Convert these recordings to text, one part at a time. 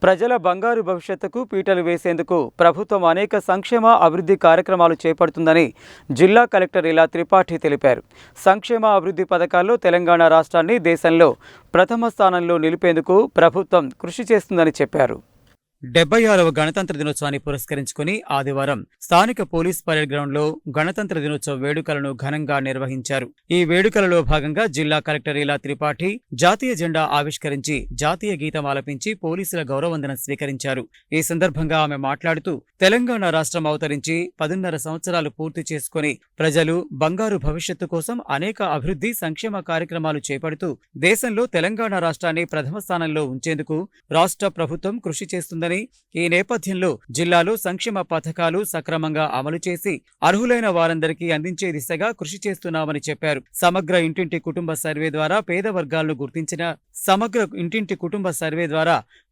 ప్రజల బంగారు భవిష్యత్తుకు పీటలు వేసేందుకు ప్రభుత్వం అనేక సంక్షేమ అభివృద్ధి కార్యక్రమాలు చేపడుతుందని జిల్లా కలెక్టర్ ఇలా త్రిపాఠి తెలిపారు. సంక్షేమ అభివృద్ధి పథకాల్లో తెలంగాణ రాష్ట్రాన్ని దేశంలో ప్రథమ స్థానంలో నిలిపేందుకు ప్రభుత్వం కృషి చేస్తుందని చెప్పారు. 76వ గణతంత్ర దినోత్సవాన్ని పురస్కరించుకుని ఆదివారం స్థానిక పోలీస్ పరేడ్ గ్రౌండ్లో గణతంత్ర దినోత్సవ వేడుకలను ఘనంగా నిర్వహించారు. ఈ వేడుకలలో భాగంగా జిల్లా కలెక్టర్ ఇలా త్రిపాఠి జాతీయ జెండా ఆవిష్కరించి జాతీయ గీతం ఆలపించి పోలీసుల గౌరవవందనం స్వీకరించారు. ఈ సందర్భంగా ఆమె మాట్లాడుతూ తెలంగాణ రాష్ట్రం అవతరించి 10.5 సంవత్సరాలు పూర్తి చేసుకుని ప్రజలు బంగారు భవిష్యత్తు కోసం అనేక అభివృద్ధి సంక్షేమ కార్యక్రమాలు చేపడుతూ దేశంలో తెలంగాణ రాష్ట్రాన్ని ప్రథమ స్థానంలో ఉంచేందుకు రాష్ట్ర ప్రభుత్వం కృషి చేస్తుందని, ఈ నేపథ్యంలో జిల్లాలో సంక్షేమ పథకాలు సక్రమంగా అమలు చేసి అర్హులైన వారందరికీ అందించే దిశగా కృషి చేస్తున్నామని చెప్పారు. సమగ్ర ఇంటింటి కుటుంబ సర్వే ద్వారా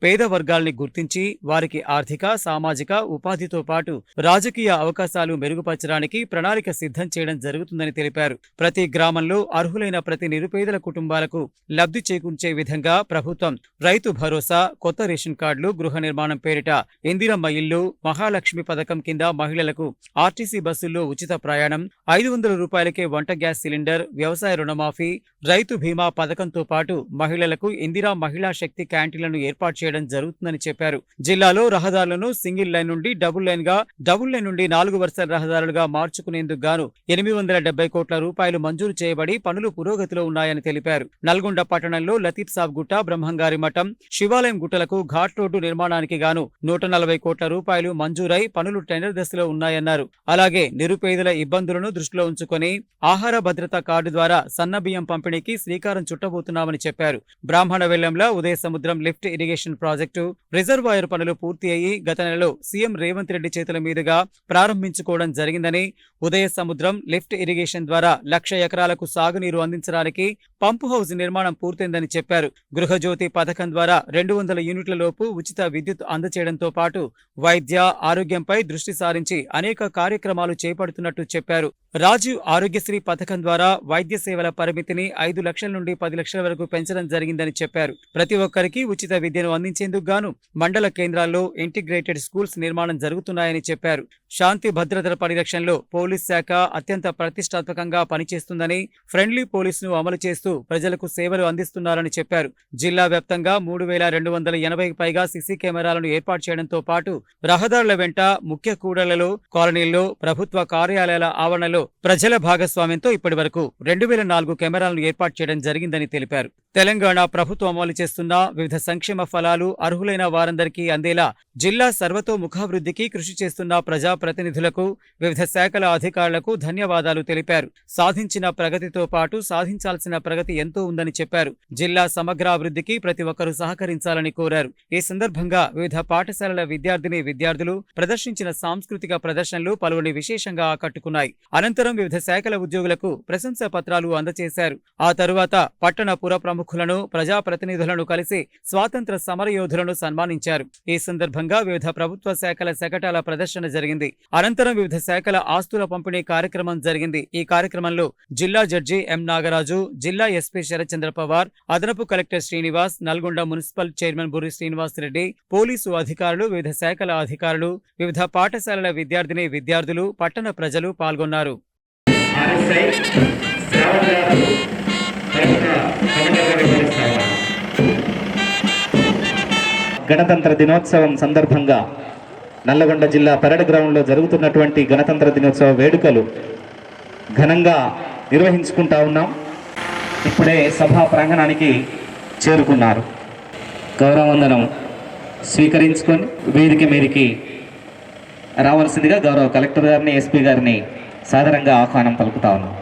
పేద వర్గాల్ని గుర్తించి వారికి ఆర్థిక, సామాజిక ఉపాధితో పాటు రాజకీయ అవకాశాలు మెరుగుపరచడానికి ప్రణాళిక సిద్ధం చేయడం జరుగుతుందని తెలిపారు. ప్రతి గ్రామంలో అర్హులైన ప్రతి నిరుపేదల కుటుంబాలకు లబ్ధి చేకూర్చే విధంగా ప్రభుత్వం రైతు భరోసా, కొత్త రేషన్ కార్డులు, గృహ నిర్మాణం పేరిట ఇందిరమ్మ ఇల్లు, మహాలక్ష్మి పథకం కింద మహిళలకు ఆర్టీసీ బస్సుల్లో ఉచిత ప్రయాణం, 500 రూపాయలకే వంట గ్యాస్ సిలిండర్, వ్యవసాయ రుణమాఫీ, రైతు బీమా పథకంతో పాటు మహిళలకు ఇందిరా మహిళా శక్తి క్యాంటీన్లను ఏర్పాటు చేయడం జరుగుతుందని చెప్పారు. జిల్లాలో రహదారులను సింగిల్ లైన్ నుండి డబుల్ లైన్ నుండి 4 వరుసల రహదారులుగా మార్చుకునేందుకు గాను 870 కోట్ల రూపాయలు మంజూరు చేయబడి పనులు పురోగతిలో ఉన్నాయని తెలిపారు. నల్గొండ పట్టణంలో లతీఫ్ సాబ్ గుట్ట, బ్రహ్మంగారి మఠం, శివాలయం గుట్టలకు ఘాట్ రోడ్డు నిర్మాణానికి గాను 140 కోట్ల రూపాయలు మంజూరై పనులు టెండర్ దశలో ఉన్నాయన్నారు. అలాగే నిరుపేదల ఇబ్బందులను దృష్టిలో ఉంచుకొని ఆహార భద్రత కార్డు ద్వారా సన్నబియ్యం పంపిణీకి శ్రీకారం చుట్టబోతున్నామని చెప్పారు. బ్రాహ్మణ వెల్లంల ఉదయ సముద్రం లిఫ్ట్ ఇరిగేషన్ ప్రాజెక్టు రిజర్వాయర్ పనులు పూర్తి అయ్యి గత నెలలో సీఎం రేవంత్ రెడ్డి చేతుల మీదుగా ప్రారంభించుకోవడం జరిగిందని, ఉదయ సముద్రం లిఫ్ట్ ఇరిగేషన్ ద్వారా 1,00,000 ఎకరాలకు సాగునీరు అందించడానికి పంపు హౌస్ నిర్మాణం పూర్తయిందని చెప్పారు. గృహజ్యోతి పథకం ద్వారా 200 యూనిట్ల లోపు ఉచిత విద్యుత్ అందచేయడంతో పాటు వైద్య, ఆరోగ్యంపై దృష్టి సారించి అనేక కార్యక్రమాలు చేపడుతున్నట్టు చెప్పారు. రాజీవ్ ఆరోగ్యశ్రీ పథకం ద్వారా వైద్య సేవల పరిమితిని 5 లక్షల నుండి 10 లక్షల వరకు పెంచడం జరిగిందని చెప్పారు. ప్రతి ఒక్కరికి ఉచిత విద్యను అందించేందుకు గాను మండల కేంద్రాల్లో ఇంటిగ్రేటెడ్ స్కూల్స్ నిర్మాణం జరుగుతున్నాయని చెప్పారు. శాంతి భద్రతల పరిరక్షణలో పోలీస్ శాఖ అత్యంత ప్రతిష్టాత్మకంగా పనిచేస్తుందని, ఫ్రెండ్లీ పోలీసును అమలు చేస్తూ ప్రజలకు సేవలు అందిస్తున్నారని చెప్పారు. జిల్లా వ్యాప్తంగా 3,280కి పైగా సీసీ కెమెరాలను ఏర్పాటు చేయడంతో పాటు రహదారుల వెంట, ముఖ్య కూడళ్లలో, కాలనీల్లో, ప్రభుత్వ కార్యాలయాల ఆవరణలో ప్రజల భాగస్వామ్యంతో ఇప్పటి వరకు 2,004 కెమెరాలను ఏర్పాటు చేయడం జరిగిందని తెలిపారు. తెలంగాణ ప్రభుత్వం అమలు చేస్తున్న వివిధ సంక్షేమ ఫలాలు అర్హులైన వారందరికీ అందేలా జిల్లా సర్వతోముఖాభివృద్ధికి కృషి చేస్తున్న ప్రజాప్రతినిధులకు, వివిధ శాఖల అధికారులకు ధన్యవాదాలు తెలిపారు. సాధించిన ప్రగతితో పాటు సాధించాల్సిన ప్రగతి ఎంతో ఉందని చెప్పారు. జిల్లా సమగ్రాభివృద్ధికి ప్రతి ఒక్కరూ సహకరించాలని కోరారు. ఈ సందర్భంగా వివిధ పాఠశాలల విద్యార్థులు ప్రదర్శించిన సాంస్కృతిక ప్రదర్శనలు పలువురిని విశేషంగా ఆకట్టుకున్నాయి. అనంతరం వివిధ శాఖల ఉద్యోగులకు ప్రశంసా పత్రాలు అందజేశారు. ఆ తరువాత పట్టణ పుర ప్రముఖులను, ప్రజాప్రతినిధులను కలిసి స్వాతంత్ర సమరయోధులను సన్మానించారు. ఈ సందర్భంగా వివిధ ప్రభుత్వ శాఖల శకటాల ప్రదర్శన జరిగింది. అనంతరం వివిధ శాఖల ఆస్తుల పంపిణీ కార్యక్రమం జరిగింది. ఈ కార్యక్రమంలో జిల్లా జడ్జి ఎం నాగరాజు, జిల్లా ఎస్పీ శరత్చంద్ర పవార్, అదనపు collector Srinivas, Nalgonda municipal chairman Burri Srinivas Reddy, police అధికారులు, వివిధ శాఖల అధికారులు, వివిధ పాఠశాలల విద్యార్థులు, పట్టణ ప్రజలు పాల్గొన్నారు. గణతంత్ర దినోత్సవం సందర్భంగా నల్లగొండ జిల్లా పరేడ్ గ్రౌండ్లో జరుగుతున్నటువంటి గణతంత్ర దినోత్సవ వేడుకలు ఘనంగా నిర్వహించుకుంటా ఉన్నాం. ఇప్పుడే సభా ప్రాంగణానికి చేరుకున్నారు. గౌరవవందనం స్వీకరించుకొని వేదిక మీదకి రావాల్సిందిగా గౌరవ కలెక్టర్ గారిని, ఎస్పీ గారిని సాదరంగా ఆహ్వానం పలుకుతా ఉన్నాం.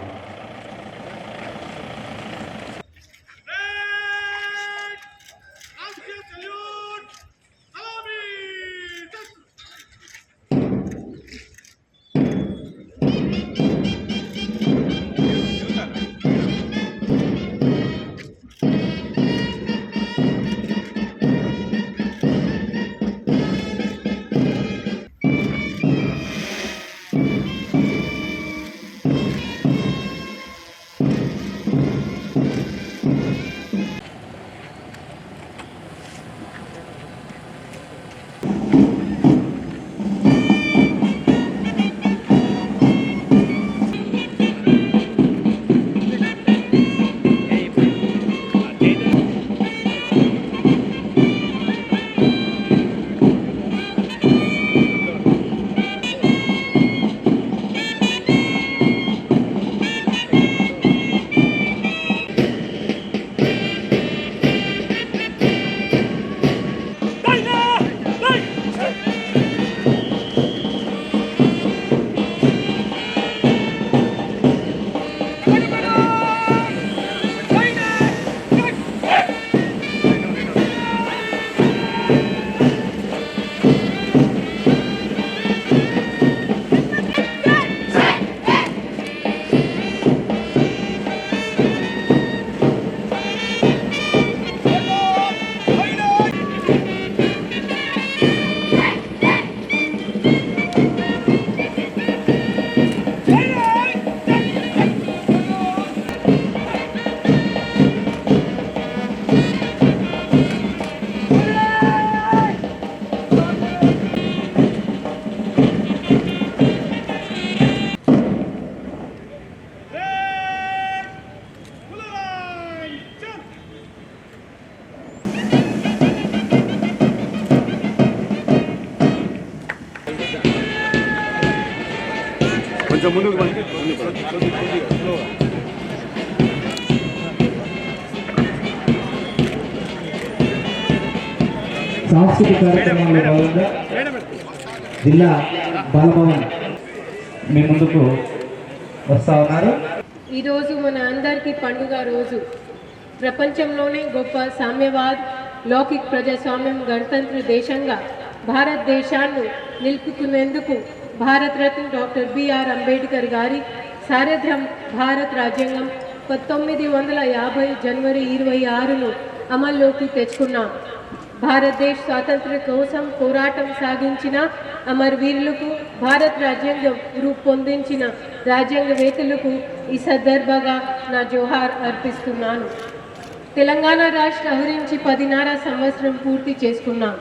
సాంస్కృతిక కార్యక్రమంలో భాగంగా జిల్లా బాలభవన్ మీ ముందుకు వస్తా ఉన్నారు. ఈరోజు మన అందరికీ పండుగ రోజు. ప్రపంచంలోనే గొప్ప సామ్యవాద్, లౌకిక ప్రజాస్వామ్యం, గణతంత్ర దేశంగా భారతదేశాన్ని నిలుపుకునేందుకు భారతరత్న డాక్టర్ బిఆర్ అంబేద్కర్ గారి సారథ్యం భారత రాజ్యాంగం 1950 జనవరి 26ను అమల్లోకి తెచ్చుకున్నాం. భారతదేశ స్వాతంత్ర్య కోసం పోరాటం సాగించిన అమరవీరులకు, భారత రాజ్యాంగం రూపొందించిన రాజ్యాంగవేత్తలకు ఈ సందర్భంగా నా జోహార్ అర్పిస్తున్నాను. తెలంగాణ రాష్ట్ర అవతరించి 10.5 సంవత్సరం పూర్తి చేసుకున్నాం.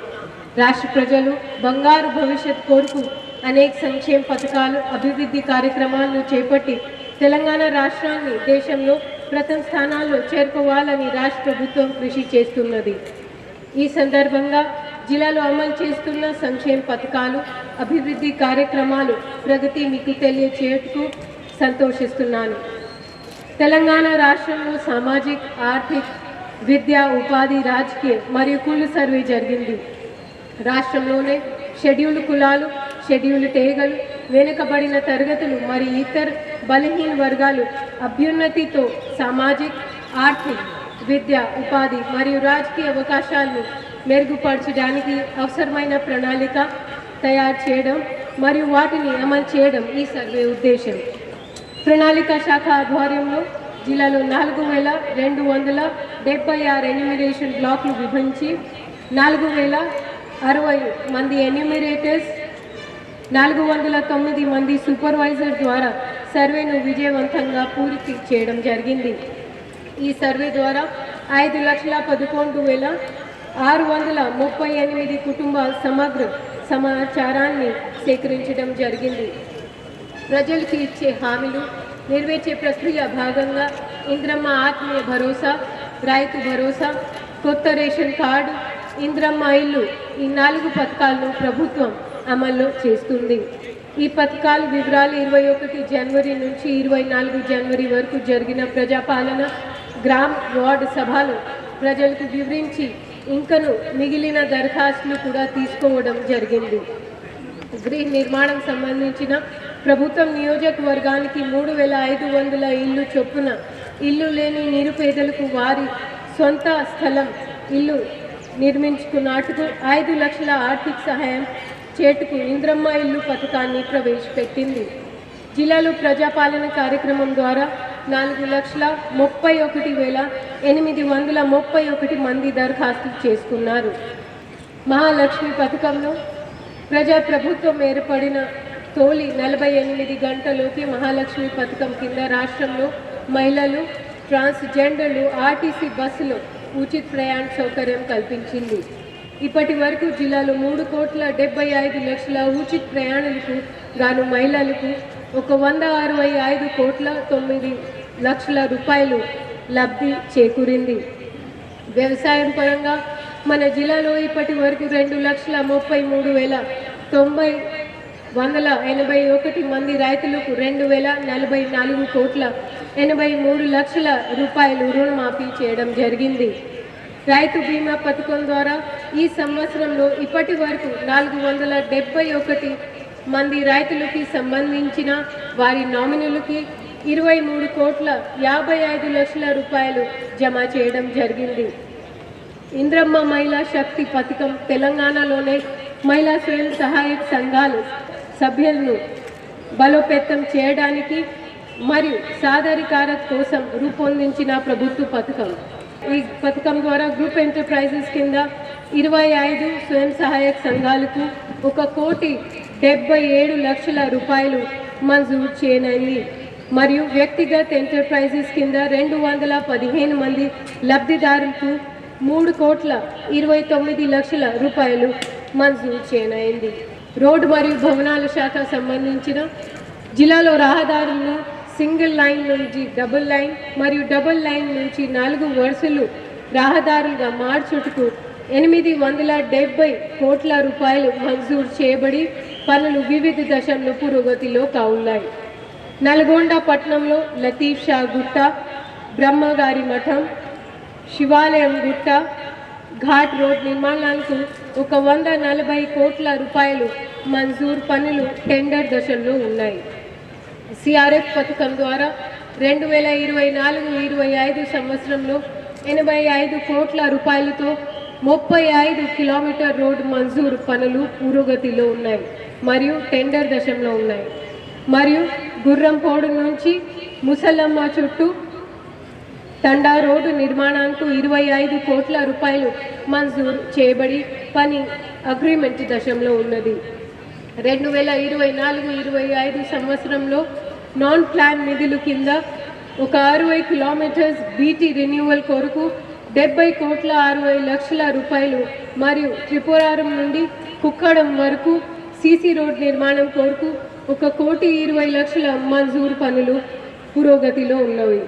రాష్ట్ర ప్రజలు బంగారు భవిష్యత్ కోరుకు అనేక సంక్షేమ పథకాలు, అభివృద్ధి కార్యక్రమాలను చేపట్టి తెలంగాణ రాష్ట్రాన్ని దేశంలో ప్రథమ స్థానాల్లో చేరుకోవాలని రాష్ట్ర ప్రభుత్వం కృషి చేస్తున్నది. ఈ సందర్భంగా జిల్లాలో అమలు చేస్తున్న సంక్షేమ పథకాలు, అభివృద్ధి కార్యక్రమాలు ప్రగతి మీకు తెలియచేయటకు సంతోషిస్తున్నాను. తెలంగాణ రాష్ట్రంలో సామాజిక, ఆర్థిక, విద్యా, ఉపాధి, రాజకీయ మరియు కుల సర్వే జరిగింది. రాష్ట్రంలోనే షెడ్యూల్డ్ కులాలు, షెడ్యూల్డ్ తెగలు, వెనుకబడిన తరగతులు మరియు ఇతర బలహీన వర్గాలు అభ్యున్నతితో సామాజిక, ఆర్థిక, విద్య, ఉపాధి మరియు రాజకీయ అవకాశాలను మెరుగుపరచడానికి అవసరమైన ప్రణాళిక తయారు చేయడం మరియు వాటిని అమలు చేయడం ఈ సర్వే ఉద్దేశం. ప్రణాళిక శాఖ ఆధ్వర్యంలో జిల్లాలో 4276 ఎన్యూమరేషన్ బ్లాక్లు విభజించి 4060 మంది ఎన్యూమరేటర్స్, 409 మంది సూపర్వైజర్ ద్వారా సర్వేను విజయవంతంగా పూర్తి చేయడం జరిగింది. ఈ సర్వే ద్వారా 5,11,638 కుటుంబాల సమగ్ర సమాచారాన్ని సేకరించడం జరిగింది. ప్రజలకు ఇచ్చే హామీలు నెరవేర్చే ప్రక్రియ భాగంగా ఇంద్రమ్మ ఆత్మీయ భరోసా, రైతు భరోసా, కొత్త రేషన్ కార్డు, ఇంద్రమ్మ ఇల్లు, ఈ 4 పథకాలను ప్రభుత్వం అమలు చేస్తుంది. ఈ పథకాల వివరాలు 21 జనవరి నుంచి 24 జనవరి వరకు జరిగిన ప్రజాపాలన గ్రామ వార్డు సభలు ప్రజలకు వివరించి ఇంకను మిగిలిన దరఖాస్తులు కూడా తీసుకోవడం జరిగింది. గృహ నిర్మాణం సంబంధించిన ప్రభుత్వం నియోజకవర్గానికి 3500 ఇల్లు చొప్పున ఇల్లు లేని నిరుపేదలకు వారి సొంత స్థలం ఇల్లు నిర్మించుకున్నట్టుకు 5 లక్షల ఆర్థిక సహాయం చేటుకు ఇంద్రమ్మ ఇల్లు పథకాన్ని ప్రవేశపెట్టింది. జిల్లాలో ప్రజాపాలన కార్యక్రమం ద్వారా 4,31,831 మంది దరఖాస్తులు చేసుకున్నారు. మహాలక్ష్మి పథకంలో ప్రజాప్రభుత్వం ఏర్పడిన తొలి 48 గంటలోకి మహాలక్ష్మి పథకం కింద రాష్ట్రంలో మహిళలు, ట్రాన్స్జెండర్లు ఆర్టీసీ బస్సులో ఉచిత ప్రయాణ సౌకర్యం కల్పించింది. ఇప్పటి వరకు జిల్లాలో 3,75,00,000 ఉచిత ప్రయాణాలకు గాను మహిళలకు 165,9,00,000 రూపాయలు లబ్ధి చేకూరింది. వ్యవసాయం పరంగా మన జిల్లాలో ఇప్పటి వరకు 2,33,981 మంది రైతులకు 2,044,83,00,000 రూపాయలు రుణమాఫీ చేయడం జరిగింది. రైతు బీమా పథకం ద్వారా ఈ సంవత్సరంలో ఇప్పటి వరకు 471 మంది రైతులకి సంబంధించిన వారి నామినీలకి 23,55,00,000 రూపాయలు జమ చేయడం జరిగింది. ఇంద్రమ్మ మహిళా శక్తి పథకం తెలంగాణలోనే మహిళా స్వయం సహాయక సంఘాలు సభ్యులను బలోపేతం చేయడానికి మరియు సాధారణీకరణ కోసం రూపొందించిన ప్రభుత్వ పథకం. ఈ పథకం ద్వారా గ్రూప్ ఎంటర్ప్రైజెస్ కింద 25 స్వయం సహాయక సంఘాలకు 1,77,00,000 రూపాయలు మంజూరు చేయనుంది మరియు వ్యక్తిగత ఎంటర్ప్రైజెస్ కింద 215 మంది లబ్ధిదారులకు 3,29,00,000 రూపాయలు మంజూరు చేయనుంది. రోడ్డు మరియు భవనాల శాఖ సంబంధించిన జిల్లాలో రహదారులను సింగిల్ లైన్ నుంచి డబుల్ లైన్ మరియు డబుల్ లైన్ నుంచి 4 వరుసలు రహదారులుగా మార్చుటకు 870 కోట్ల రూపాయలు మంజూరు చేయబడి పనులు వివిధ దశల్లో పురోగతిలో ఉన్నాయి. నల్గొండ పట్టణంలో లతీఫ్ షా గుట్ట, బ్రహ్మగారి మఠం, శివాలయం గుట్ట, ఘాట్ రోడ్ నిర్మాణానికి 140 కోట్ల రూపాయలు మంజూరు పనులు టెండర్ దశల్లో ఉన్నాయి. సిఆర్ఎఫ్ పథకం ద్వారా 2024-25 సంవత్సరంలో 85 కోట్ల రూపాయలతో 35 కిలోమీటర్ రోడ్డు మంజూరు పనులు పురోగతిలో ఉన్నాయి మరియు టెండర్ దశలో ఉన్నాయి. మరియు గుర్రంపోడు నుంచి ముసలమ్మ చుట్టూ తండా రోడ్డు నిర్మాణానికి 25 కోట్ల రూపాయలు మంజూరు చేయబడి పని అగ్రిమెంట్ దశలో ఉన్నది. 2024-25 సంవత్సరంలో నాన్ ప్లాన్ నిధుల కింద 60 కిలోమీటర్స్ బీటీ రెన్యువల్ కొరకు 70 కోట్ల 60 లక్షల రూపాయలు మరియు త్రిపురారం నుండి కుక్కడం వరకు సీసీ రోడ్ నిర్మాణం కొరకు 1,20 లక్షల మంజూరు పనులు పురోగతిలో ఉన్నవి.